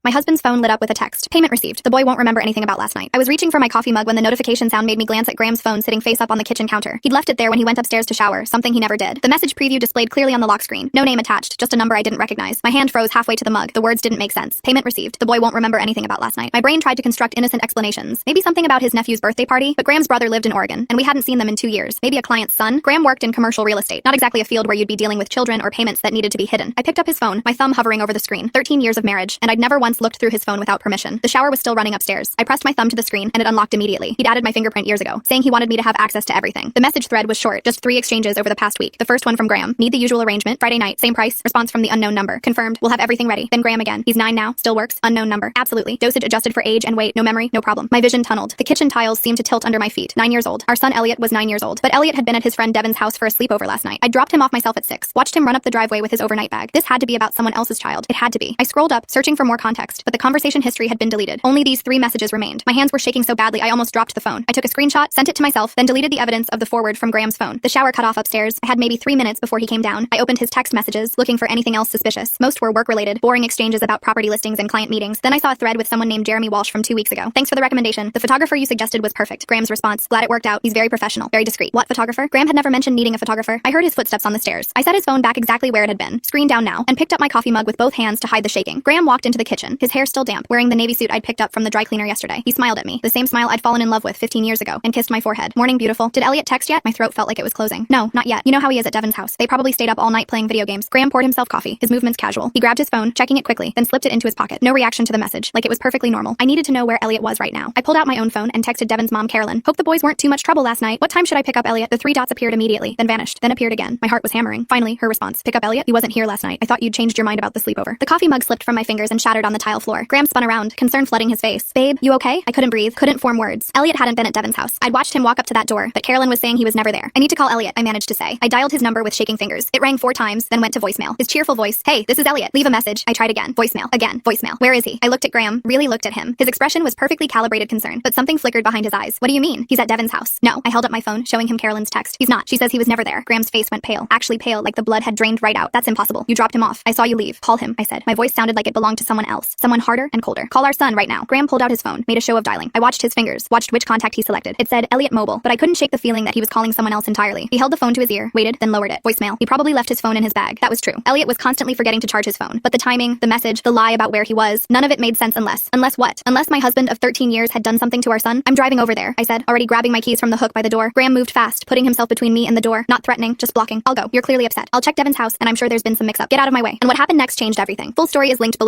My husband's phone lit up with a text. Payment received. The boy won't remember anything about last night. I was reaching for my coffee mug when the notification sound made me glance at Graham's phone sitting face up on the kitchen counter. He'd left it there when he went upstairs to shower, something he never did. The message preview displayed clearly on the lock screen. No name attached, just a number I didn't recognize. My hand froze halfway to the mug. The words didn't make sense. Payment received. The boy won't remember anything about last night. My brain tried to construct innocent explanations. Maybe something about his nephew's birthday party, but Graham's brother lived in Oregon, and we hadn't seen them in 2 years. Maybe a client's son? Graham worked in commercial real estate, not exactly a field where you'd be dealing with children or payments that needed to be hidden. I picked up his phone, my thumb hovering over the screen. 13 years of marriage, and I'd never once looked through his phone without permission. The shower was still running upstairs. I pressed my thumb to the screen, and it unlocked immediately. He'd added my fingerprint years ago, saying he wanted me to have access to everything. The message thread was short, just 3 exchanges over the past week. The first one from Graham. Need the usual arrangement. Friday night, same price. Response from the unknown number. Confirmed. We'll have everything ready. Then Graham again. He's 9 now. Still works. Unknown number. Absolutely. Dosage adjusted for age and weight. No memory. No problem. My vision tunneled. The kitchen tiles seemed to tilt under my feet. 9 years old. Our son Elliot was 9 years old. But Elliot had been at his friend Devin's house for a sleepover last night. I dropped him off myself at 6. Watched him run up the driveway with his overnight bag. This had to be about someone else's child. It had to be. I scrolled up, searching for more context, but the conversation history had been deleted. Only these 3 messages remained. My hands were shaking so badly I almost dropped the phone. I took a screenshot, sent it to myself, then deleted the evidence of the forward from Graham's phone. The shower cut off upstairs. I had maybe 3 minutes before he came down. I opened his text messages, looking for anything else suspicious. Most were work-related, boring exchanges about property listings and client meetings. Then I saw a thread with someone named Jeremy Walsh from 2 weeks ago. Thanks for the recommendation. The photographer you suggested was perfect. Graham's response. Glad it worked out. He's very professional, very discreet. What photographer? Graham had never mentioned needing a photographer. I heard his footsteps on the stairs. I set his phone back exactly where it had been. Screen down now, and picked up my coffee mug with both hands to hide the shaking. Graham walked into the kitchen, his hair still damp, wearing the navy suit I'd picked up from the dry cleaner yesterday. He smiled at me, the same smile I'd fallen in love with 15 years ago, and kissed my forehead. Morning, beautiful. Did Elliot text yet? My throat felt like it was closing. No, not yet. You know how he is at Devin's house. They probably stayed up all night playing video games. Graham poured himself coffee, his movements casual. He grabbed his phone, checking it quickly, then slipped it into his pocket. No reaction to the message, like it was perfectly normal. I needed to know where Elliot was right now. I pulled out my own phone and texted Devin's mom, Carolyn. Hope the boys weren't too much trouble last night. What time should I pick up Elliot? The 3 dots appeared immediately, then vanished, then appeared again. My heart was hammering. Finally, her response. Pick up Elliot? He wasn't here last night. I thought you'd changed your mind about the sleepover. The coffee mug slipped from my fingers and shattered on the tile floor. Graham spun around, concern flooding his face. Babe, you okay? I couldn't breathe, couldn't form words. Elliot hadn't been at Devin's house. I'd watched him walk up to that door, but Carolyn was saying he was never there. I need to call Elliot, I managed to say. I dialed his number with shaking fingers. It rang 4 times, then went to voicemail. His cheerful voice. Hey, this is Elliot. Leave a message. I tried again. Voicemail. Again. Voicemail. Where is he? I looked at Graham, really looked at him. His expression was perfectly calibrated concern, but something flickered behind his eyes. What do you mean? He's at Devin's house. No. I held up my phone, showing him Carolyn's text. He's not. She says he was never there. Graham's face went pale. Actually pale, like the blood had drained right out. That's impossible. You dropped him off. I saw you leave. Call him, I said. My voice sounded like it belonged to someone else. Someone harder and colder. Call our son right now. Graham pulled out his phone, made a show of dialing. I watched his fingers, watched which contact he selected. It said Elliot Mobile, but I couldn't shake the feeling that he was calling someone else entirely. He held the phone to his ear, waited, then lowered it. Voicemail. He probably left his phone in his bag. That was true. Elliot was constantly forgetting to charge his phone. But the timing, the message, the lie about where he was, none of it made sense unless what? Unless my husband of 13 years had done something to our son? I'm driving over there, I said, already grabbing my keys from the hook by the door. Graham moved fast, putting himself between me and the door, not threatening, just blocking. I'll go. You're clearly upset. I'll check Devin's house, and I'm sure there's been some mix-up. Get out of my way. And what happened next changed everything. Full story is linked below.